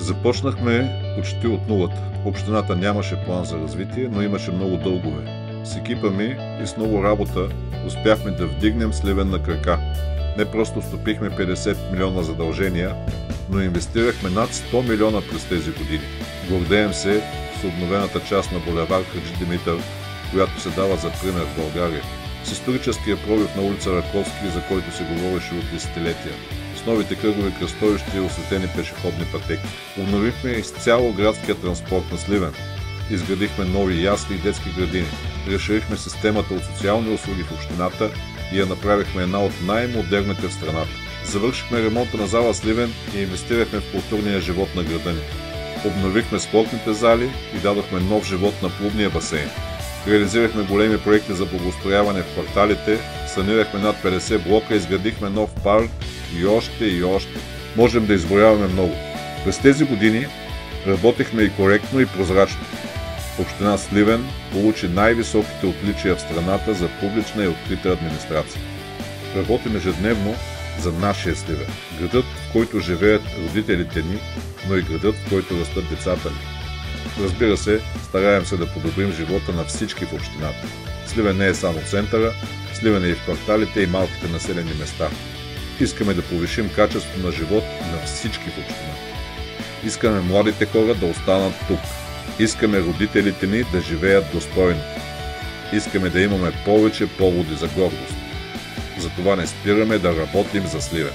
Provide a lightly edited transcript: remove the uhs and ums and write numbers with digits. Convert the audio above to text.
Започнахме почти от нулата. Общината нямаше план за развитие, но имаше много дългове. С екипа ми и с много работа успяхме да вдигнем Сливен на крака. Не просто стопихме 50 милиона задължения, но инвестирахме над 100 милиона през тези години. Гордеем се с обновената част на булевард Хаджи Димитър, която се дава за пример в България. С историческия пробив на улица Раковски, за който се говореше от десетилетия. С новите кръгови кръстовища и осветени пешеходни пътеки. Обновихме изцяло градския транспорт на Сливен. Изградихме нови ясли и детски градини. Разширихме системата от социални услуги в общината и я направихме една от най-модерните в страната. Завършихме ремонта на зала Сливен и инвестирахме в културния живот на града ни. Обновихме спортните зали и дадохме нов живот на клубния басейн. Реализирахме големи проекти за благоустрояване в кварталите, санирахме над 50 блока, изградихме нов парк и още и още. Можем да изброяваме много. През тези години работихме и коректно, и прозрачно. Община Сливен получи най-високите отличия в страната за публична и открита администрация. Работим ежедневно за нашия Сливен. Градът, в който живеят родителите ни, но и градът, в който растат децата ни. Разбира се, стараем се да подобрим живота на всички в общината. Сливен не е само центъра, Сливен е и в кварталите и малките населени места. Искаме да повишим качеството на живот на всички в общината. Искаме младите хора да останат тук. Искаме родителите ни да живеят достойно. Искаме да имаме повече поводи за гордост. Затова не спираме да работим за Сливен.